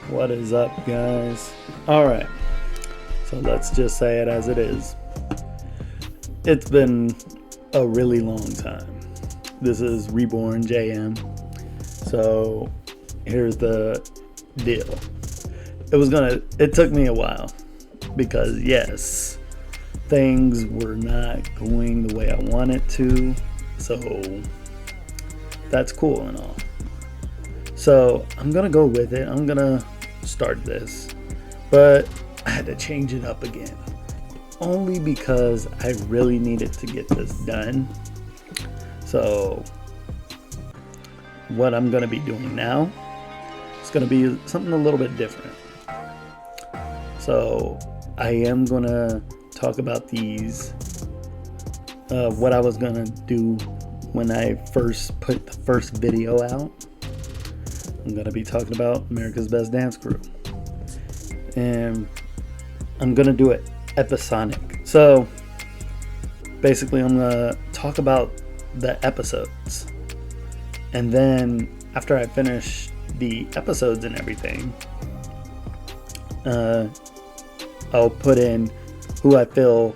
What is up, guys? Alright, so let's just say it as it is. It's been a really long time. This is Reborn JM. So here's the deal. It took me a while because, yes, things were not going the way I wanted to. So that's cool and all. So I'm gonna go with it. I'm gonna start this, but I had to change it up again, only because I really needed to get this done. So what I'm gonna be doing now is gonna be something a little bit different. So I am gonna talk about these, what I was gonna do when I first put the first video out. I'm going to be talking about America's Best Dance Crew. And I'm going to do it episodic. So basically I'm going to talk about the episodes. And then after I finish the episodes and everything, I'll put in who I feel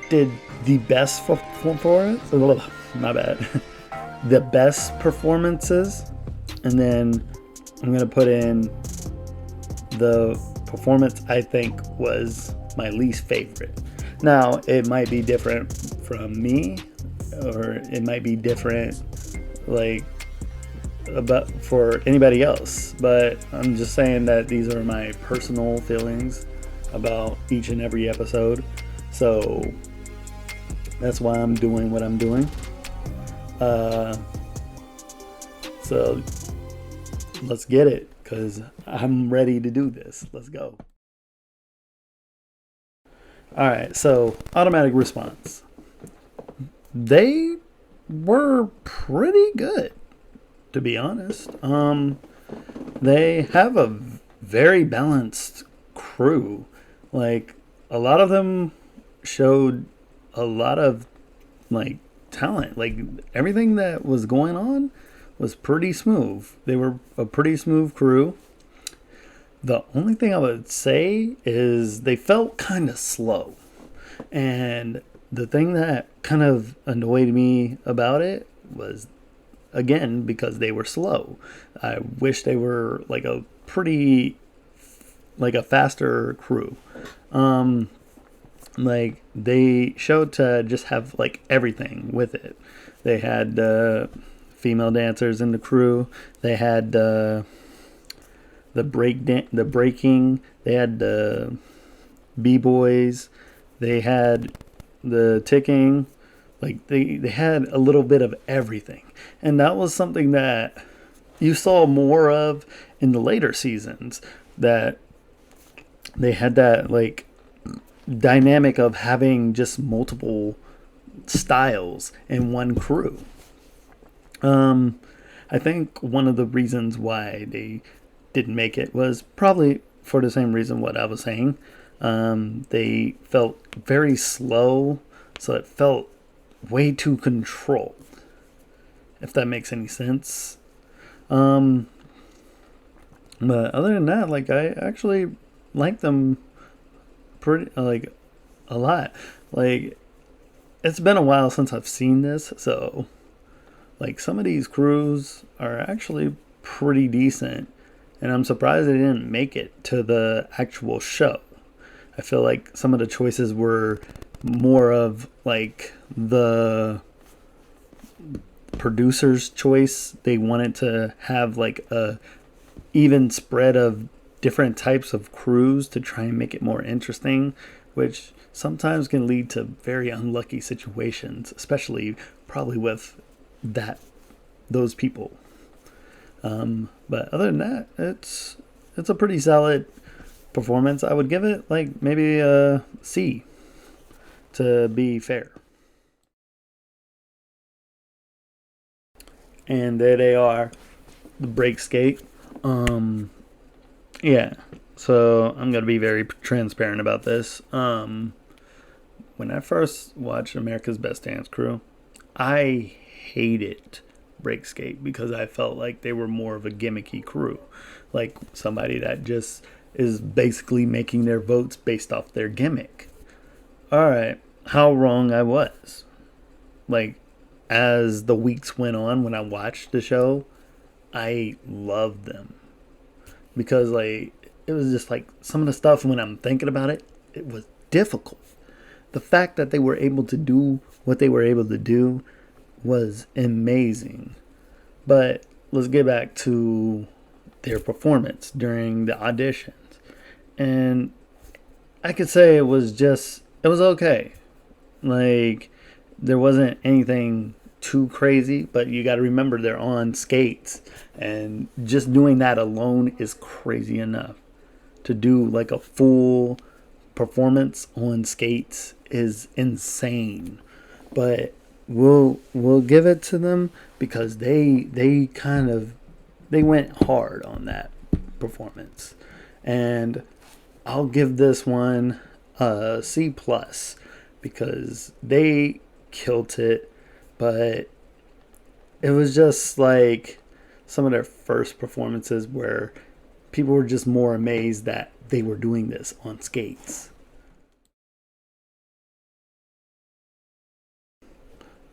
did the best performance. My bad. The best performances. And then I'm going to put in the performance I think was my least favorite. Now, it might be different from me, or it might be different about for anybody else. But I'm just saying that these are my personal feelings about each and every episode. So that's why I'm doing what I'm doing. So let's get it, because I'm ready to do this. Let's go. Alright, so automatic response. They were pretty good, to be honest. They have a very balanced crew. Like, a lot of them showed a lot of, talent. Like, everything that was going on was pretty smooth. They were a pretty smooth crew. The only thing I would say is they felt kind of slow. And the thing that kind of annoyed me about it was, again, because they were slow. I wish they were a faster crew. They showed to just have everything with it. They had female dancers in the crew. They had the breaking. They had the b-boys. They had the ticking. They had a little bit of everything, and that was something that you saw more of in the later seasons. That they had that dynamic of having just multiple styles in one crew. I think one of the reasons why they didn't make it was probably for the same reason what I was saying. They felt very slow, so it felt way too controlled, if that makes any sense. But other than that, I actually like them pretty, a lot. It's been a while since I've seen this, so some of these crews are actually pretty decent, and I'm surprised they didn't make it to the actual show. I feel like some of the choices were more of the producer's choice. They wanted to have a even spread of different types of crews to try and make it more interesting, which sometimes can lead to very unlucky situations, especially probably with those people. But other than that, it's a pretty solid performance. I would give it maybe a C, to be fair. And there they are, the break skate. Yeah, so I'm gonna be very transparent about this. When I first watched America's Best Dance Crew, I hated break skate because I felt like they were more of a gimmicky crew, like somebody that just is basically making their votes based off their gimmick. All right, how wrong I was. Like, as the weeks went on when I watched the show, I loved them because like it was just like some of the stuff when I'm thinking about it, it was difficult. The fact that they were able to do what they were able to do was amazing. But let's get back to their performance during the auditions. And I could say it was okay. Like, there wasn't anything too crazy, but you got to remember they're on skates. And just doing that alone is crazy enough. To do like a full performance on skates is insane. But we'll give it to them because they went hard on that performance. And I'll give this one a C plus because they killed it, but it was just like some of their first performances where people were just more amazed that they were doing this on skates.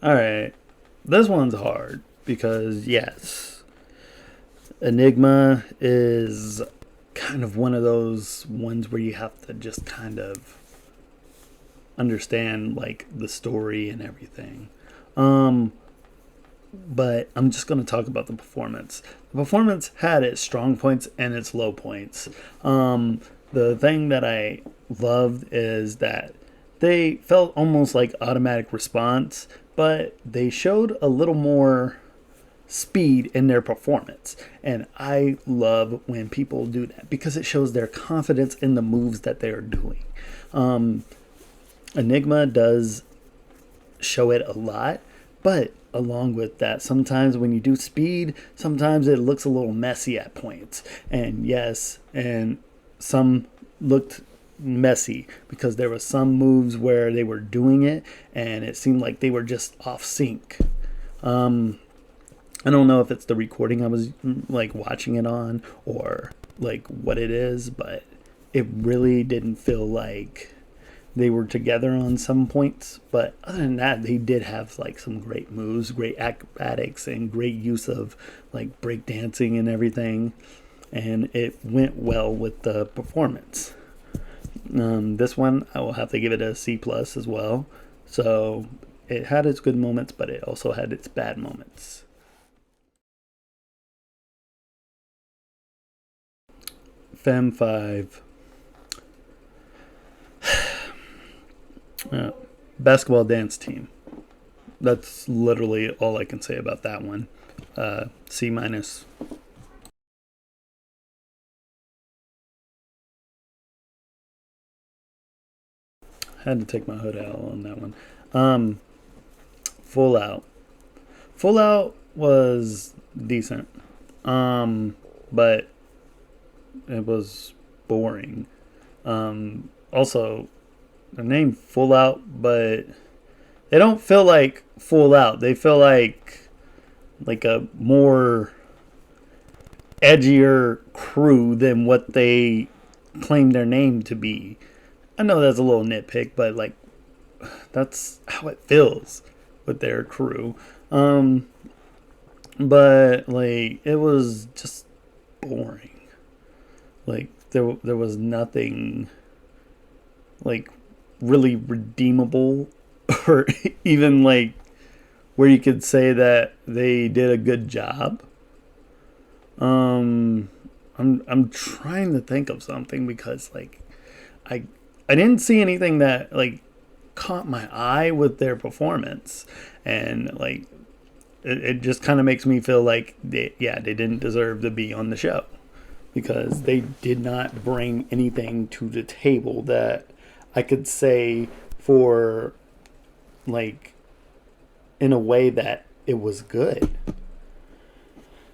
All right, this one's hard because yes, Enigma is kind of one of those ones where you have to just kind of understand like the story and everything. But I'm just going to talk about the performance. The performance had its strong points and its low points. The thing that I loved is that they felt almost like automatic response, but they showed a little more speed in their performance. And I love when people do that because it shows their confidence in the moves that they are doing. Enigma does show it a lot, but along with that, sometimes when you do speed, sometimes it looks a little messy at points. And yes, and some looked messy because there were some moves where they were doing it and it seemed like they were just off sync. I don't know if it's the recording I was like watching it on or like what it is, but it really didn't feel like they were together on some points. But other than that, they did have like some great moves, great acrobatics, and great use of like breakdancing and everything. And it went well with the performance. This one, I will have to give it a C plus as well. So it had its good moments, but it also had its bad moments. Fem 5. Basketball dance team. That's literally all I can say about that one. C minus. Had to take my hood out on that one. Full Out. Full Out was decent. But it was boring. Also, the name Full Out, but they don't feel like Full Out. They feel like a more edgier crew than what they claim their name to be. I know that's a little nitpick, but like that's how it feels with their crew. But like it was just boring. Like there was nothing like really redeemable or even like where you could say that they did a good job. I'm trying to think of something because like I didn't see anything that like caught my eye with their performance, and like it just kind of makes me feel like they didn't deserve to be on the show because they did not bring anything to the table that I could say for like in a way that it was good.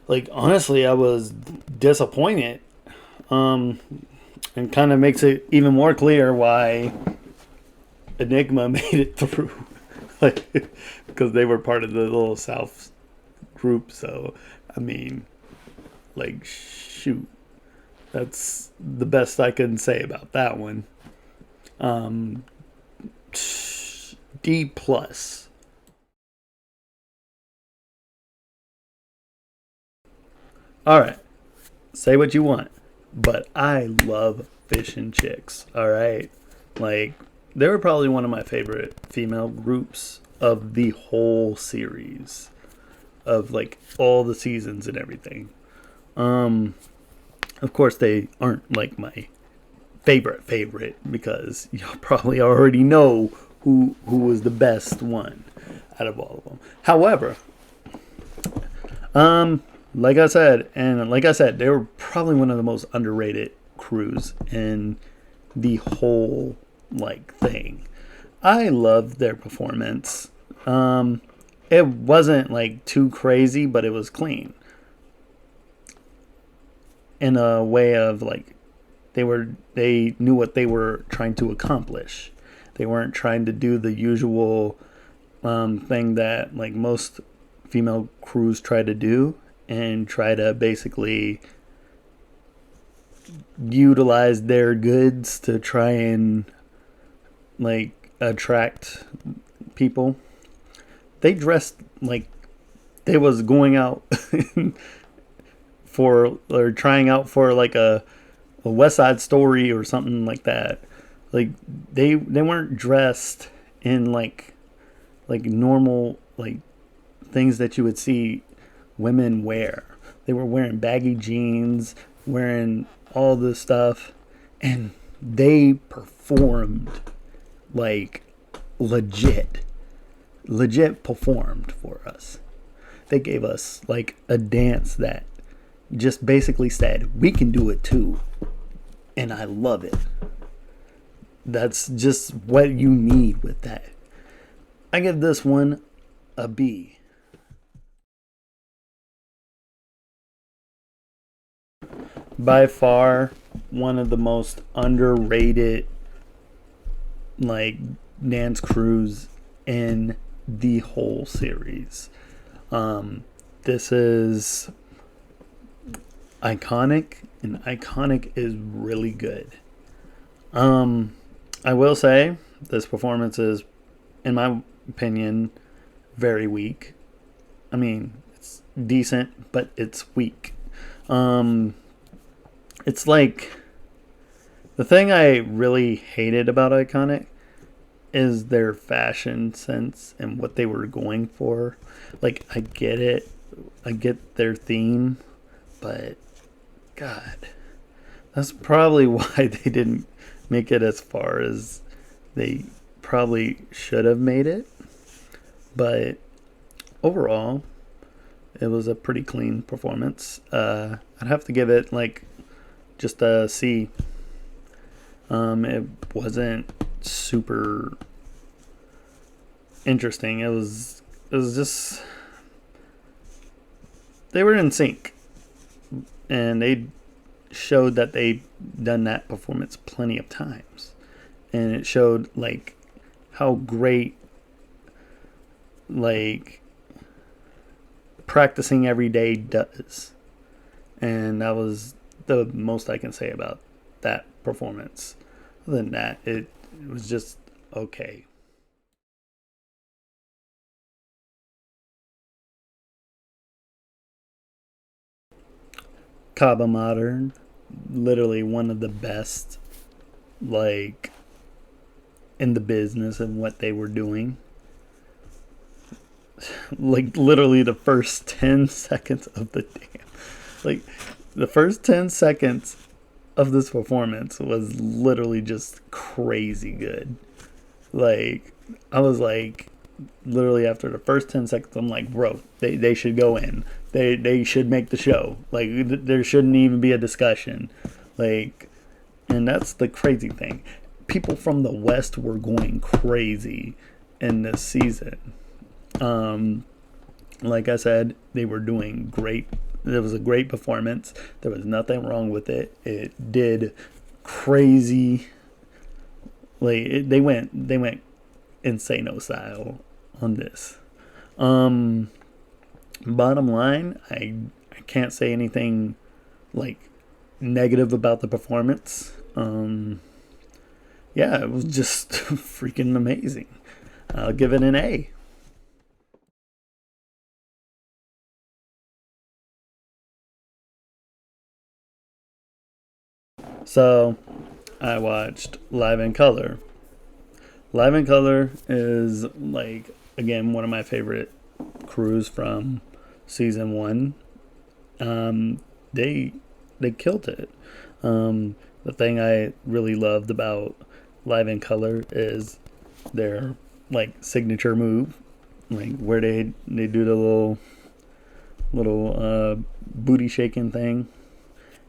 Like honestly, I was disappointed. And kind of makes it even more clear why Enigma made it through. Like because they were part of the little South group, so I mean, like, shoot, that's the best I can say about that one. Um, D plus. All right, say what you want, but I love Fish and Chicks. All right, like they were probably one of my favorite female groups of the whole series, of like all the seasons and everything. Um, of course, they aren't like my favorite because you probably already know who was the best one out of all of them. However, like I said, they were probably one of the most underrated crews in the whole like thing. I loved their performance. It wasn't like too crazy, but it was clean in a way of like they knew what they were trying to accomplish. They weren't trying to do the usual thing that like most female crews try to do and try to basically utilize their goods to try and like attract people. They dressed like they was going out for or trying out for like a West Side Story or something like that. Like they weren't dressed in like normal like things that you would see women wear. They were wearing baggy jeans, wearing all this stuff, and they performed like legit performed for us. They gave us like a dance that just basically said, we can do it too. And I love it. That's just what you need with that. I give this one a B. By far, one of the most underrated like dance crews in the whole series. This is iconic, and iconic is really good. I will say this performance is, in my opinion, very weak. I mean, it's decent, but it's weak. It's like the thing I really hated about Iconic is their fashion sense and what they were going for. Like, I get it. I get their theme, but God, that's probably why they didn't make it as far as they probably should have made it. But overall, it was a pretty clean performance. I'd have to give it like just a C. It wasn't super interesting. It was just, they were in sync, and they showed that they'd done that performance plenty of times, and it showed like how great like practicing every day does. And that was the most I can say about that performance. Other than that, it was just okay. Kaba Modern, literally one of the best, like, in the business and what they were doing. Like, literally the first 10 seconds of the damn. Like, the first 10 seconds of this performance was literally just crazy good. Like, I was like, literally after the first 10 seconds, I'm like, bro, they should go in. They should make the show. Like, there shouldn't even be a discussion. Like, and that's the crazy thing. People from the West were going crazy in this season. Like I said, they were doing great. It was a great performance. There was nothing wrong with it. It did crazy. Like they went insano style on this. Bottom line, I can't say anything like negative about the performance. Yeah, it was just freaking amazing. I'll give it an A. So I watched Live in Color. Live in Color is like again one of my favorite crews from season one. Um, they they killed it. The thing I really loved about Live in Color is their like signature move, like where they do the little booty shaking thing,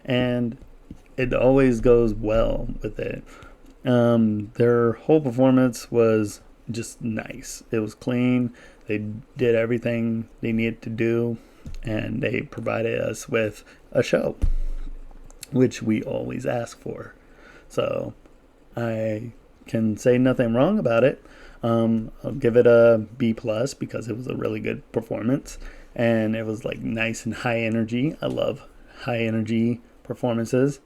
and it always goes well with it. Their whole performance was just nice. It was clean. They did everything they needed to do, and they provided us with a show, which we always ask for. So I can say nothing wrong about it. I'll give it a B plus because it was a really good performance, and it was like nice and high energy. I love high energy performances,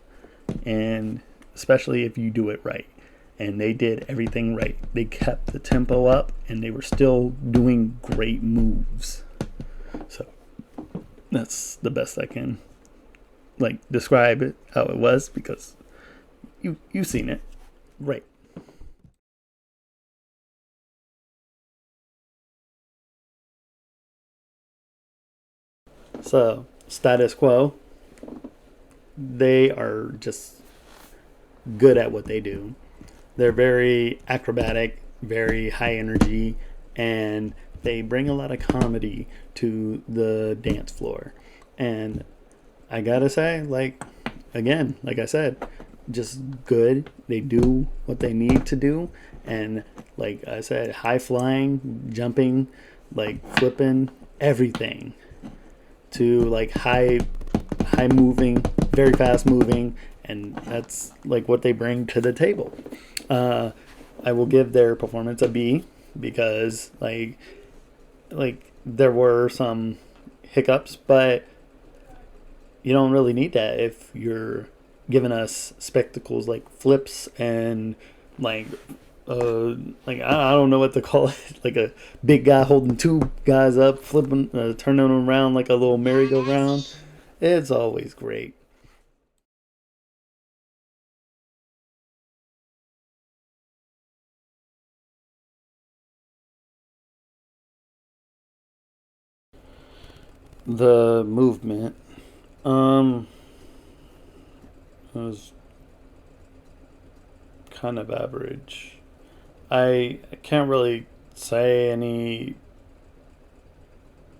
and especially if you do it right. And they did everything right. They kept the tempo up, and they were still doing great moves. So that's the best I can like describe it how it was because you've seen it, right? So status quo, they are just good at what they do. They're very acrobatic, very high energy, and they bring a lot of comedy to the dance floor. And I gotta say, like, again, like I said, just good. They do what they need to do. And like I said, high flying, jumping, like flipping, everything to like high moving, very fast moving, and that's like what they bring to the table. Uh, I will give their performance a B because like there were some hiccups, but you don't really need that if you're giving us spectacles like flips and like like I don't know what to call it, like a big guy holding two guys up, flipping, turning them around like a little merry-go-round. It's always great. The movement, um, was kind of average. I can't really say any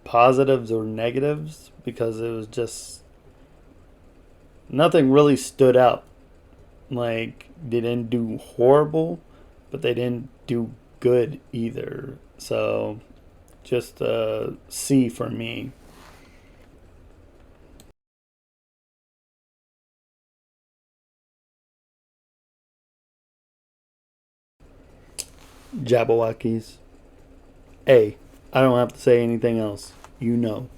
positives or negatives because it was just nothing really stood out. Like they didn't do horrible, but they didn't do good either. So just a C for me. Jabberwockies. A. I don't have to say anything else. You know.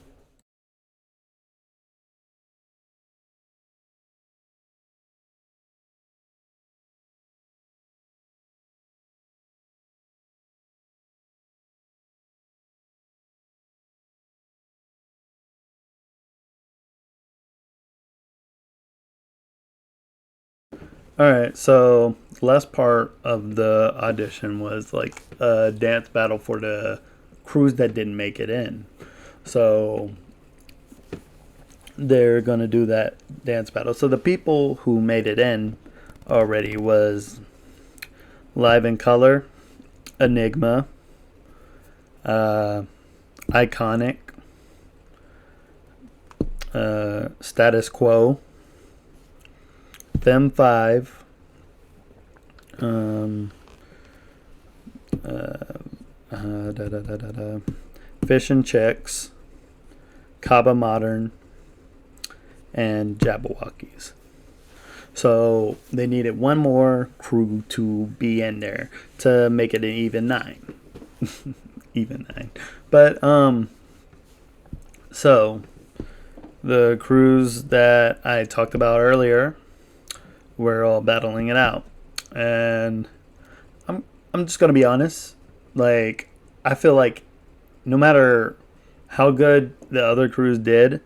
All right, so the last part of the audition was like a dance battle for the crews that didn't make it in. So they're gonna do that dance battle. So the people who made it in already was Live in Color, Enigma, uh, Iconic, Status Quo, Them Five, um, Fish and Chicks, Kaba Modern, and Jabberwockies. So they needed one more crew to be in there to make it an even nine. Even nine. But So, the crews that I talked about earlier were all battling it out. And I'm just going to be honest. Like, I feel like no matter how good the other crews did,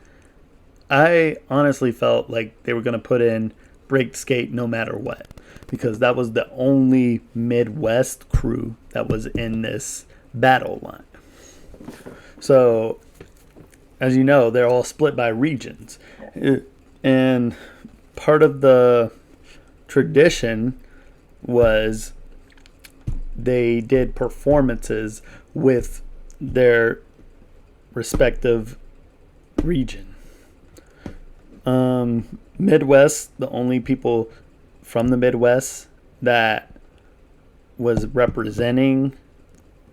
I honestly felt like they were going to put in Break Skate no matter what. Because that was the only Midwest crew that was in this battle line. So, as you know, they're all split by regions. And part of the tradition was they did performances with their respective region. Midwest, the only people from the Midwest that was representing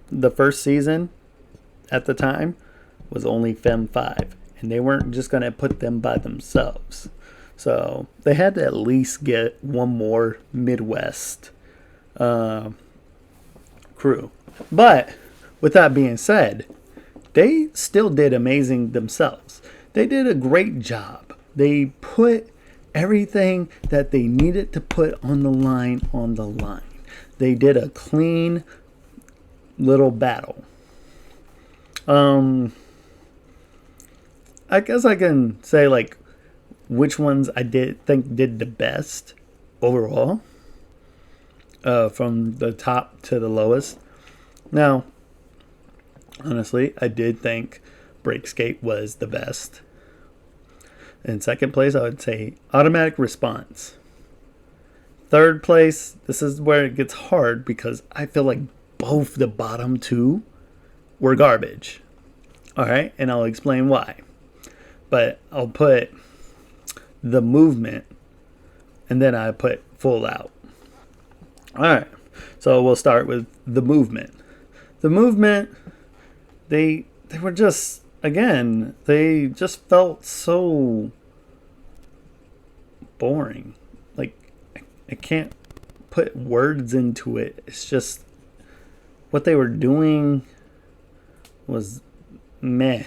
the first season at the time was only Fem 5. And they weren't just going to put them by themselves. So they had to at least get one more Midwest crew. But with that being said, they still did amazing themselves. They did a great job. They put everything that they needed to put on the line. They did a clean little battle. I guess I can say like which ones I think did the best overall, from the top to the lowest. Now, honestly, I did think Break Skate was the best. In second place, I would say Automatic Response. Third place, this is where it gets hard because I feel like both the bottom two were garbage. Alright, and I'll explain why. But I'll put The Movement, and then I put Full Out. Alright, so we'll start with The Movement. The Movement, they were just, again, they just felt so boring. Like, I can't put words into it. It's just, what they were doing was meh.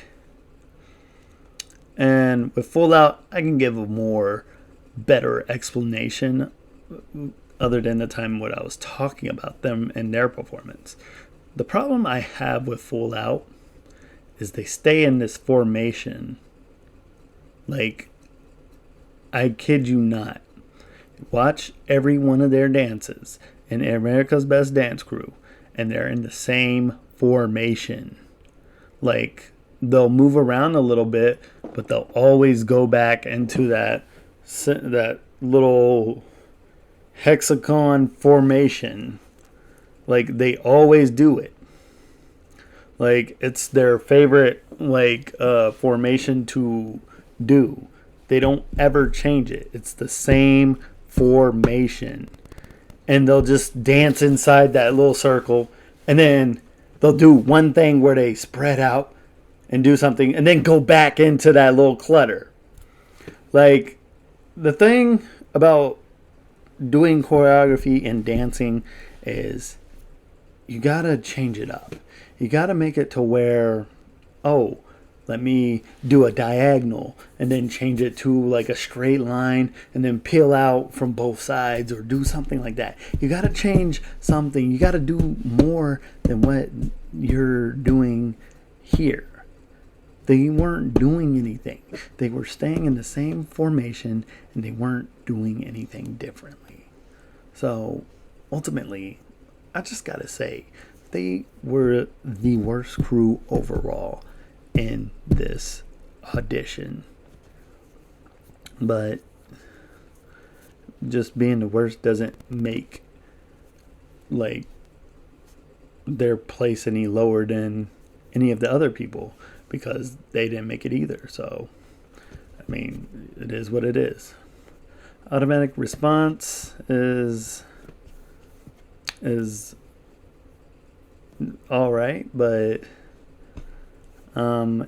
And with Full Out, I can give a more better explanation other than the time what I was talking about them and their performance. The problem I have with Full Out is they stay in this formation. Like, I kid you not. Watch every one of their dances in America's Best Dance Crew, and they're in the same formation. Like, they'll move around a little bit, but they'll always go back into that little hexagon formation. Like, they always do it. Like, it's their favorite, like, formation to do. They don't ever change it. It's the same formation. And they'll just dance inside that little circle. And then they'll do one thing where they spread out and do something. And then go back into that little clutter. Like, the thing about doing choreography and dancing is you gotta change it up. You gotta make it to where, oh, let me do a diagonal and then change it to like a straight line and then peel out from both sides or do something like that. You gotta change something. You gotta do more than what you're doing here. They weren't doing anything. They were staying in the same formation and they weren't doing anything differently. So ultimately, I just gotta say, they were the worst crew overall in this audition. But just being the worst doesn't make like their place any lower than any of the other people, because they didn't make it either. So I mean, it is what it is. Automatic Response is all right, but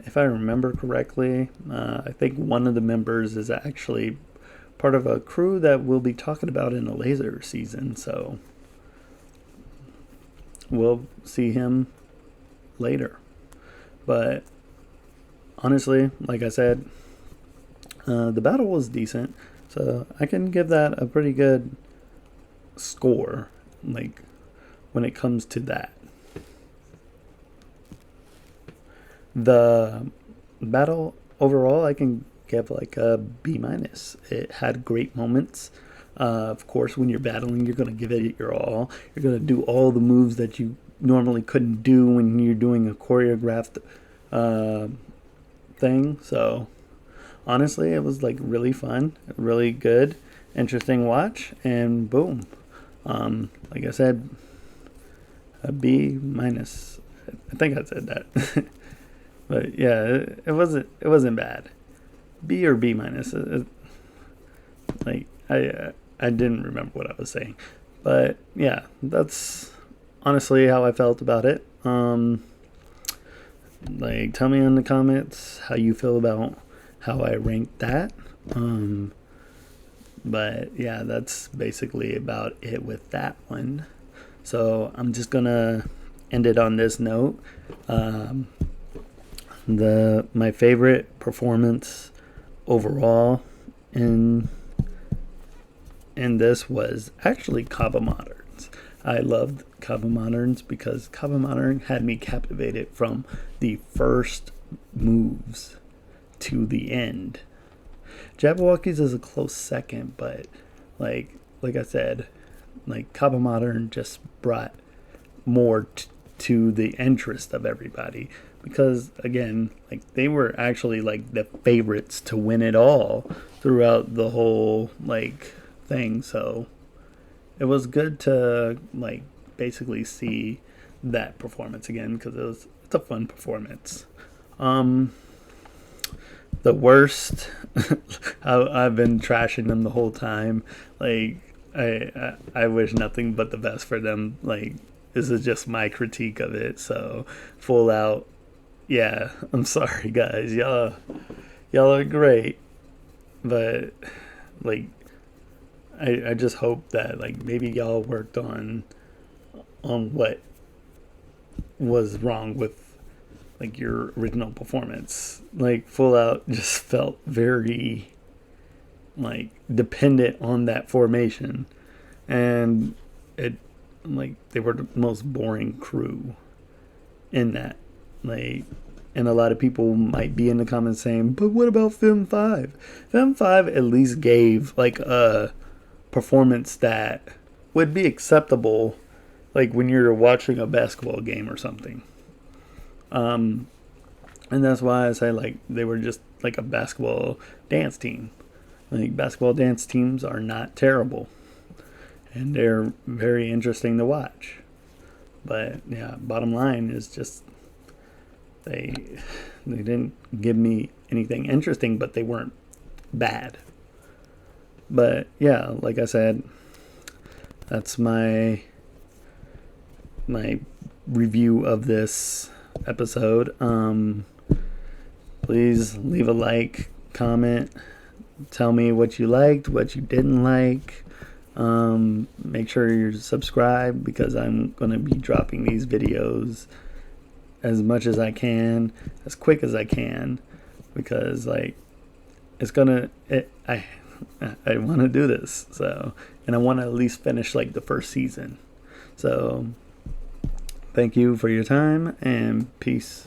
if I remember correctly, I think one of the members is actually part of a crew that we'll be talking about in a laser season, so we'll see him later. But honestly, like I said, the battle was decent, so I can give that a pretty good score. Like when it comes to that, the battle overall, I can give like a B minus. It had great moments. Of course, when you're battling, you're gonna give it your all. You're gonna do all the moves that you normally couldn't do when you're doing a choreographed uh, thing. So honestly, it was like really fun, really good, interesting watch, and boom. Like I said, a B minus. I think I said that, but yeah, it wasn't bad. B or B minus. Like I didn't remember what I was saying, but yeah, that's honestly how I felt about it. Like tell me in the comments how you feel about how I ranked that. But yeah, that's basically about it with that one. So I'm just gonna end it on this note. The my favorite performance overall in this was actually Kava Moderns. I loved Kava Moderns because Kava Modern had me captivated from the first moves to the end. Jabberwockies is a close second, but like I said, like Kava Modern just brought more to the interest of everybody because again, like they were actually like the favorites to win it all throughout the whole like thing. So it was good to like basically see that performance again because it's a fun performance. The worst, I've been trashing them the whole time. Like I wish nothing but the best for them. Like this is just my critique of it. So full out, yeah. I'm sorry, guys. Y'all are great, but like I just hope that like maybe y'all worked on what was wrong with like your original performance. Like full out just felt very like dependent on that formation, and it like they were the most boring crew in that. Like, and a lot of people might be in the comments saying, but what about Film 5? Film 5 at least gave like a performance that would be acceptable like when you're watching a basketball game or something. And that's why I say like they were just like a basketball dance team. Like basketball dance teams are not terrible, and they're very interesting to watch. But yeah, bottom line is just they didn't give me anything interesting, but they weren't bad. But yeah, like I said, that's my review of this episode. Please leave a like, comment, tell me what you liked, what you didn't like. Make sure you're subscribed because I'm going to be dropping these videos as much as I can, as quick as I can, because like I want to do this. So, and I want to at least finish like the first season. So thank you for your time and peace.